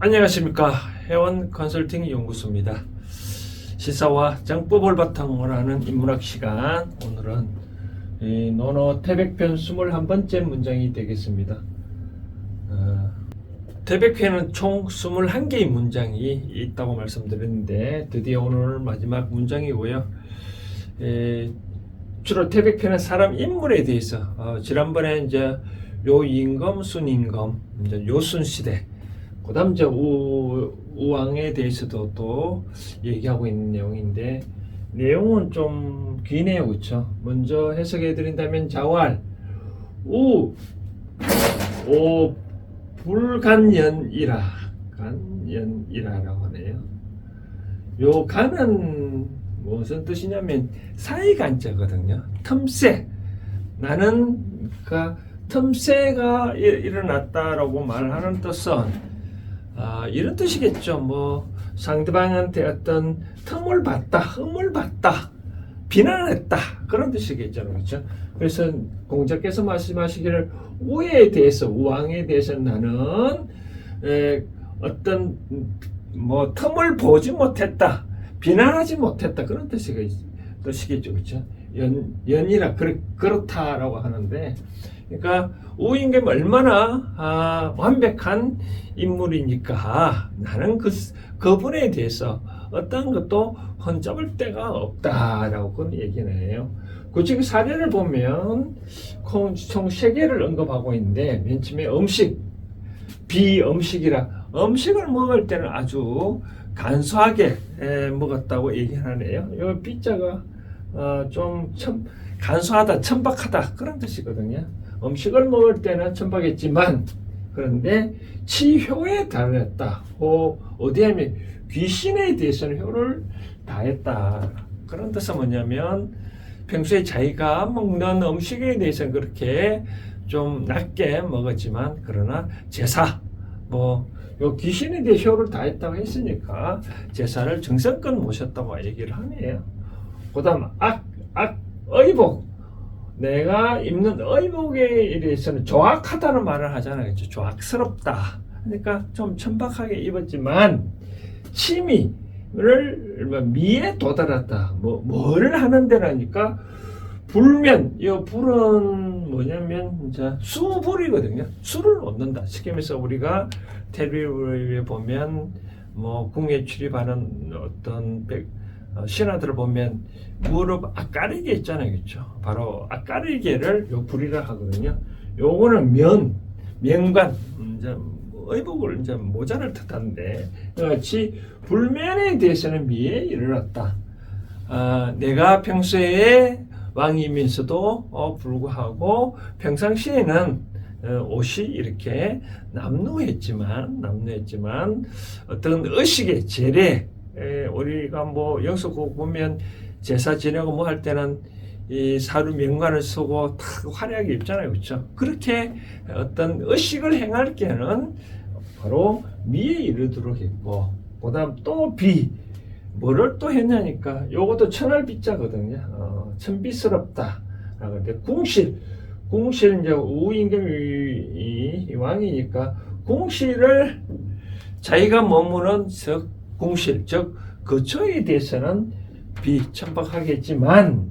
안녕하십니까. 회원 컨설팅 연구소입니다. 시사와 정법을 바탕으로 하는 인문학 시간, 오늘은 논어 태백편 21번째 문장이 되겠습니다. 태백편은 총 21개의 문장이 있다고 말씀드렸는데 드디어 오늘 마지막 문장이고요. 주로 태백편은 사람 인물에 대해서 지난번에 이제 요임금, 순임금, 이제 요순시대, 그 다음 이제 우왕에 대해서도 또 얘기하고 있는 내용인데, 내용은 좀 기네요. 그쵸? 먼저 해석해 드린다면, 자왈, 오 불간연이라, 간연이라라고 하네요. 요 간은 무슨 뜻이냐면 사이간자거든요. 틈새, 나는 그 틈새가 일어났다라고 말하는 뜻은 이런 뜻이겠죠. 뭐 상대방한테 어떤 틈을 봤다, 흠을 봤다, 비난했다, 그런 뜻이겠죠. 그렇죠? 그래서 공자께서 말씀하시기를 우에 대해서, 우왕에 대해서 나는 어떤 뭐 틈을 보지 못했다, 비난하지 못했다, 그런 뜻이겠죠. 그렇죠? 연이라 그렇다라고 하는데, 그러니까 우임금이 얼마나 완벽한 인물이니까 나는 그분에 대해서 어떤 것도 흠잡을 데가 없다라고 그런 얘기는 해요. 구체적 사례를 보면 총 3개를 언급하고 있는데, 맨 처음에 음식, 비음식이라, 음식을 먹을 때는 아주 간소하게 먹었다고 얘기하네요. 이 비자가 좀 간소하다, 천박하다, 그런 뜻이거든요. 음식을 먹을 때는 천박했지만, 그런데 치효에 달했다. 어디에 하면 귀신에 대해서는 효를 다했다. 그런 뜻은 뭐냐면, 평소에 자기가 먹는 음식에 대해서는 그렇게 좀 낮게 먹었지만, 그러나 제사, 요 귀신에 대해 효를 다했다고 했으니까 제사를 정성껏 모셨다고 얘기를 하네요. 그 다음 의복, 내가 입는 의복에 대해서는 조악하다는 말을 하잖아요. 조악스럽다. 그러니까 좀 천박하게 입었지만 취미를 미에 도달했다. 뭐를 하는 데라니까 불면, 이 불은 뭐냐면 이제 수불이거든요. 술을 놓는다. 쉽게 말해서 우리가 텔레비전에 보면 궁에 출입하는 어떤 신하들을 보면 무릎 앞가리개 있잖아요. 그렇죠? 바로 앞가리개를 요 불이라 하거든요. 요거는 명관, 이제 의복을 이제 모자를 뜻하는데, 같이 불면에 대해서는 미에 이르렀다. 내가 평소에 왕이면서도 불구하고 평상시에는 옷이 이렇게 남루했지만 어떤 의식의 재래, 우리가 영수고 보면 제사 지내고 할 때는 이 사루 명관을 쓰고 다 화려하게 입잖아요. 그렇죠? 그렇게 어떤 의식을 행할 때는 바로 미에 이르도록 했고, 그 다음 또 뭐를 또 했냐니까, 요것도 천할 비자거든요. 천비스럽다. 근데 궁실 이제 우임금이 왕이니까 궁실을 자기가 머무는 궁실, 즉 거처에 대해서는 비천박하겠지만,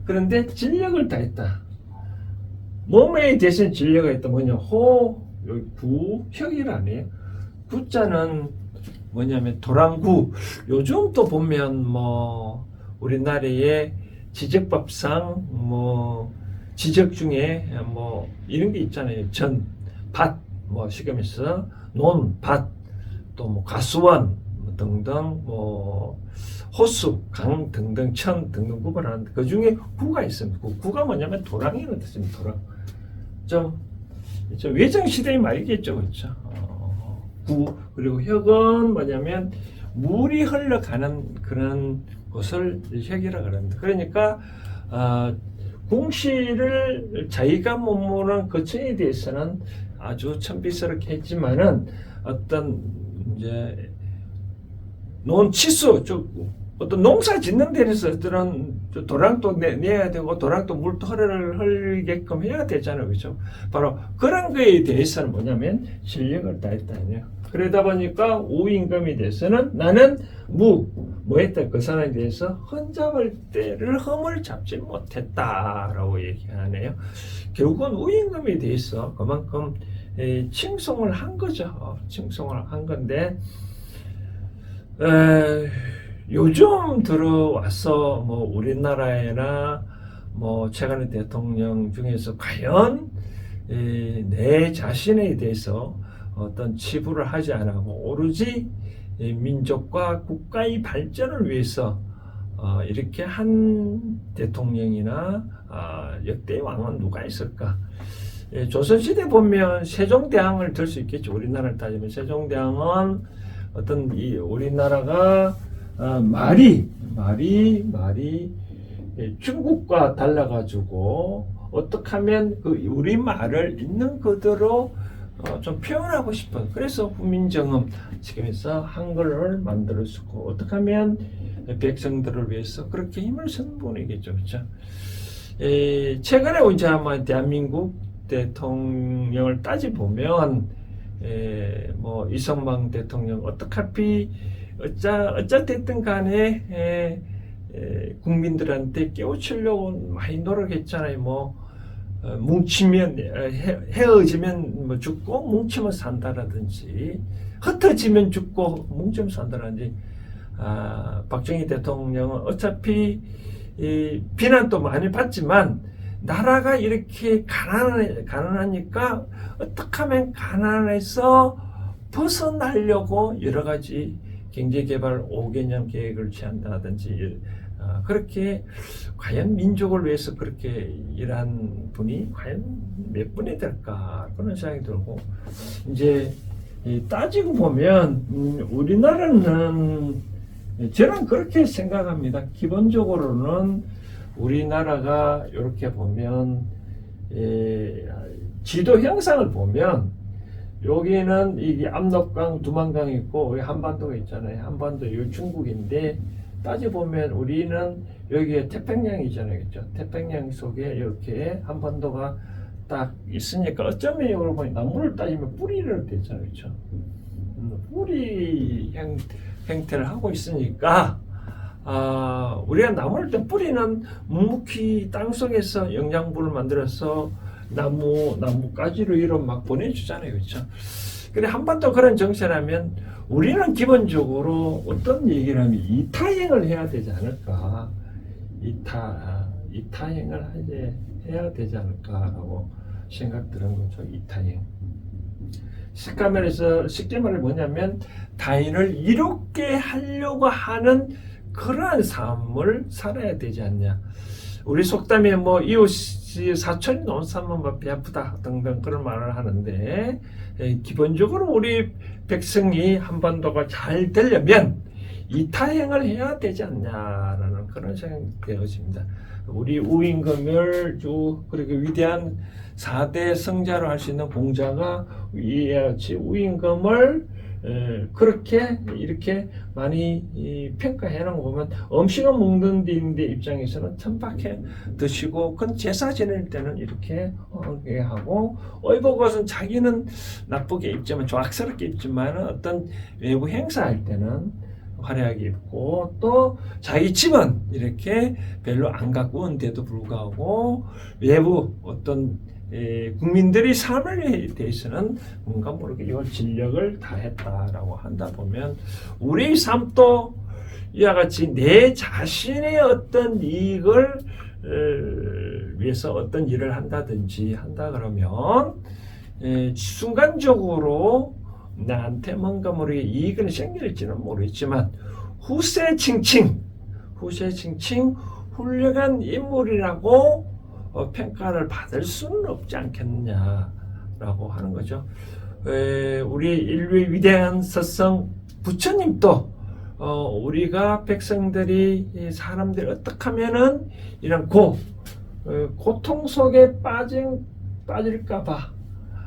그런데 진력을 다했다. 몸에 대해서는 진력을 했다. 뭐냐, 혁이라네요. 구자는 뭐냐면 도랑구. 요즘 또 보면 우리나라의 지적법상 지적 중에 이런 게 있잖아요. 밭, 시금에서 논, 밭, 또 가수원 등등, 호수, 강 등등, 천 등등 구분하는데, 그 중에 구가 있습니다. 구가 뭐냐면 도랑이라는 뜻입니다. 도랑. 좀 외정 시대의 말이겠죠, 그렇죠? 구, 그리고 혁은 뭐냐면 물이 흘러가는 그런 곳을 혁이라 그럽니다. 그러니까 궁실을 자기가 머무는 거처에 대해서는 아주 천비스럽게 했지만은, 어떤 이제 논치수, 어떤 농사 짓는 데에서 어떤 도랑도 내야 되고, 도랑도 물도 흐르게끔 해야 되잖아요. 그렇죠? 바로 그런 거에 대해서는 뭐냐면 실력을 다했다네요. 그러다 보니까 우임금에 대해서는 나는 뭐했다 그 사람에 대해서 흠잡을 때를 흠을 잡지 못했다라고 얘기하네요. 결국은 우임금에 대해서 그만큼 칭송을 한 거죠. 칭송을 한 건데 요즘 들어와서 뭐 우리나라에나 뭐 최근의 대통령 중에서 과연 내 자신에 대해서 어떤 치부를 하지 않고 오로지 민족과 국가의 발전을 위해서 이렇게 한 대통령이나 역대 왕은 누가 있을까? 조선시대 보면 세종대왕을 들 수 있겠죠. 우리나라를 따지면 세종대왕은 어떤 우리나라가 말이 중국과 달라가지고 어떻게 하면 그 우리 말을 있는 그대로 좀 표현하고 싶은, 그래서 후민정음 지금에서 한글을 만들었고 어떻게 하면 백성들을 위해서 그렇게 힘을 쓴 분이겠죠, 그렇죠? 최근에 이제 아마 대한민국 대통령을 따지 보면 뭐 이승만 대통령 어떻게 어찌 됐든 간에 국민들한테 깨우치려고 많이 노력했잖아요. 뭐 뭉치면 헤어지면 뭐 죽고 뭉치면 산다라든지, 흩어지면 죽고 뭉치면 산다라든지. 박정희 대통령은 어차피 비난도 많이 받지만 나라가 이렇게 가난하니까 어떻게 하면 가난에서 벗어나려고 여러 가지 경제개발 5개년 계획을 제안한다든지, 그렇게 과연 민족을 위해서 그렇게 일한 분이 과연 몇 분이 될까 그런 생각이 들고, 이제 따지고 보면 우리나라는 저는 그렇게 생각합니다. 기본적으로는 우리나라가 이렇게 보면 지도 형상을 보면 여기는 이게 압록강, 두만강이 있고 여기 한반도가 있잖아요. 한반도 이 중국인데 따져보면 우리는 여기에 태평양이잖아요. 그렇죠? 태평양 속에 이렇게 한반도가 딱 있으니까 어쩌면 이걸 보니 나무를 따지면 뿌리를 대잖아요. 그렇죠? 뿌리 형태를 하고 있으니까 우리가 나무를 때 뿌리는 묵묵히 땅속에서 영양분을 만들어서 나무가지로 이런 막 보내주잖아요. 그렇죠? 근데 한반도 그런 정세라면 우리는 기본적으로 어떤 얘기를 하면 이타행을 해야 되지 않을까. 이타행을 해야 되지 않을까라고 생각 드는 거죠. 이타행. 쉽게 말해 뭐냐면 타인을 이롭게 하려고 하는 그러한 삶을 살아야 되지 않냐. 우리 속담에 뭐 이웃이 사촌이 놓은 삶은 배 아프다 등등 그런 말을 하는데, 기본적으로 우리 백성이 한반도가 잘 되려면 이타행을 해야 되지 않냐라는 그런 생각이 되어집니다. 우리 우임금을 그리고 위대한 4대 성자로 할 수 있는 공자가 이와 같이 우임금을 그렇게 이렇게 많이 평가해 놓은 거 보면 음식을 먹는 데 입장에서는 천박해 드시고, 그건 제사 지낼 때는 이렇게 하고, 어이보 것은 자기는 나쁘게 입지만 조악스럽게 입지만 어떤 외부 행사할 때는 화려하게 입고, 또 자기 집은 이렇게 별로 안 가꾸운데도 불구하고 외부 어떤 국민들의 삶에 대해서는 뭔가 모르게 이걸 진력을 다했다라고 한다 보면, 우리 삶도 이와 같이 내 자신의 어떤 이익을 위해서 어떤 일을 한다 그러면 순간적으로 나한테 뭔가 모르게 이익은 생길지는 모르겠지만 후세칭칭 훌륭한 인물이라고 평가를 받을 수는 없지 않겠느냐라고 하는 거죠. 우리 인류의 위대한 서성 부처님도 우리가 백성들이 사람들이 어떻게 하면은 이런 고통 속에 빠질까봐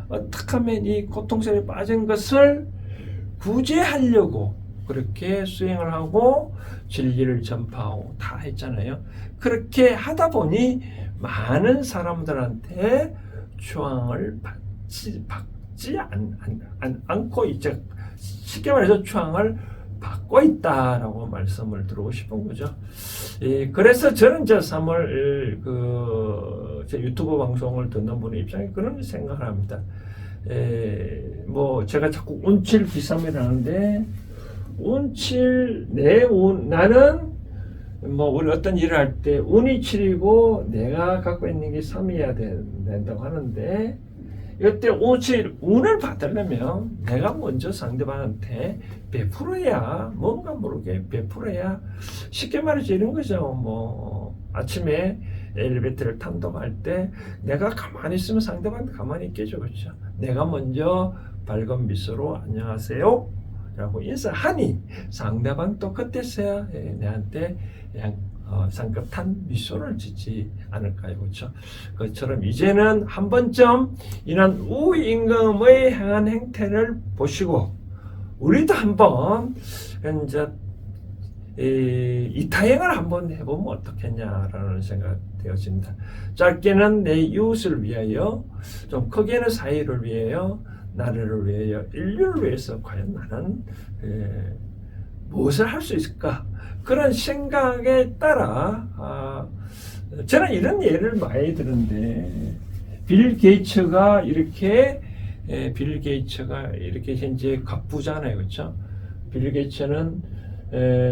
어떻게 하면 이 고통 속에 빠진 것을 구제하려고 그렇게 수행을 하고 진리를 전파하고 다 했잖아요. 그렇게 하다 보니 많은 사람들한테 추앙을 받지 않고 이제 쉽게 말해서 추앙을 받고 있다라고 말씀을 드리고 싶은 거죠. 그래서 저는 저 3월 제 유튜브 방송을 듣는 분의 입장에 그런 생각을 합니다. 뭐 제가 자꾸 운칠 기삼이라는데 운칠 나는 뭐 우리 어떤 일을 할 때 운이 7이고 내가 갖고 있는 게 3이어야 된다고 하는데 이때 운을 받으려면 내가 먼저 상대방한테 베풀어야 뭔가 모르게 베풀어야 쉽게 말해서 이런 거죠. 뭐 아침에 엘리베이터를 탄다고 할 때 내가 가만히 있으면 상대방도 가만히 있겠죠. 그렇죠? 내가 먼저 밝은 미소로 안녕하세요 라고 인사하니 상대방도 그때서야 내한테 그냥 상긋한 미소를 짓지 않을까요? 그렇죠? 그처럼 이제는 한 번쯤 이런 우임금의 행한 행태를 보시고 우리도 한번 이제 이타행을 한번 해보면 어떻겠냐라는 생각 되어집니다. 짧게는 내 이웃을 위하여, 좀 크게는 사회를 위하여, 나라를 위하여, 인류를 위해서 과연 나는 무엇을 할 수 있을까? 그런 생각에 따라 저는 이런 예를 많이 들었는데 빌 게이츠가 이렇게 현재 갑부잖아요, 그렇죠? 빌 게이츠는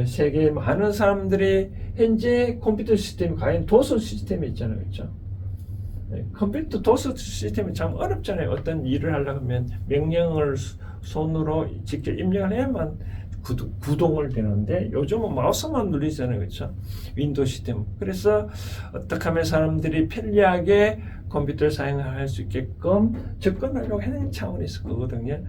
세계 많은 사람들이 현재 컴퓨터 시스템이 과연 도서 시스템이 있잖아요, 그렇죠? 컴퓨터 도서 시스템이 참 어렵잖아요. 어떤 일을 하려고 하면 명령을 손으로 직접 입력을 해야만 구동을 되는데 요즘은 마우스만 누리잖아요, 그렇죠? 윈도우 시스템. 그래서 어떻게 하면 사람들이 편리하게 컴퓨터를 사용할 수 있게끔 접근하려고 하는 차원이 있을 거거든요.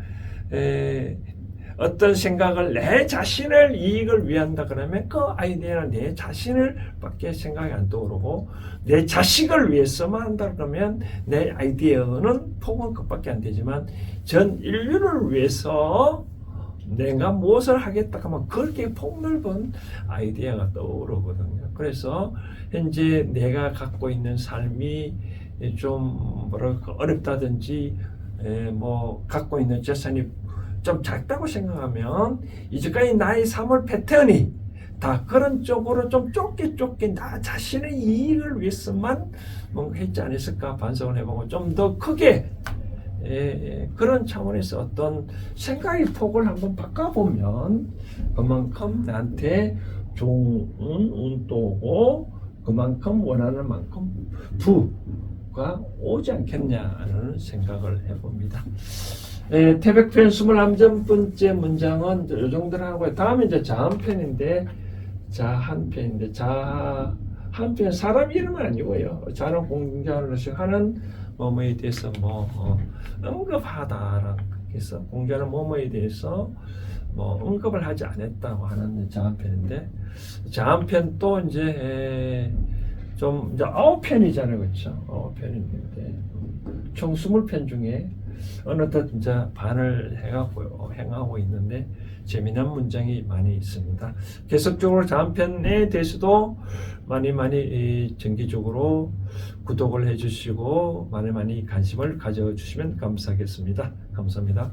어떤 생각을 내 자신을 이익을 위한다 그러면 그 아이디어는 내 자신을 밖에 생각이 안 떠오르고 내 자식을 위해서만 한다 그러면 내 아이디어는 폭은 그밖에 안 되지만 전 인류를 위해서 내가 무엇을 하겠다 하면 그렇게 폭넓은 아이디어가 떠오르거든요. 그래서 현재 내가 갖고 있는 삶이 좀 뭐랄까 어렵다든지 뭐 갖고 있는 재산이 좀 작다고 생각하면 이제까지 나의 삶의 패턴이 다 그런 쪽으로 좀 좁게 나 자신의 이익을 위해서만 뭔가 했지 않았을까 반성을 해보고 좀 더 크게 그런 차원에서 어떤 생각의 폭을 한번 바꿔보면 그만큼 나한테 좋은 운도 오고 그만큼 원하는 만큼 부가 오지 않겠냐는 생각을 해봅니다. 태백편 21번째 문장은 이 정도로 하고요. 다음에 이제 자한편인데 자한편 사람 이름은 아니고요. 자는 공자를 하는 뭐뭐에 대해서 언급하다라는 그래서 공자는 뭐뭐에 대해서 언급을 하지 않았다고 하는 자한편인데 자한편도 이제 좀 이제 9편이잖아요, 그렇죠? 9편인데 총 20편 중에 어느덧 이제 반을 행하고 있는데 재미난 문장이 많이 있습니다. 계속적으로 자한편에 대해서도 많이 정기적으로 구독을 해주시고 많이 관심을 가져주시면 감사하겠습니다. 감사합니다.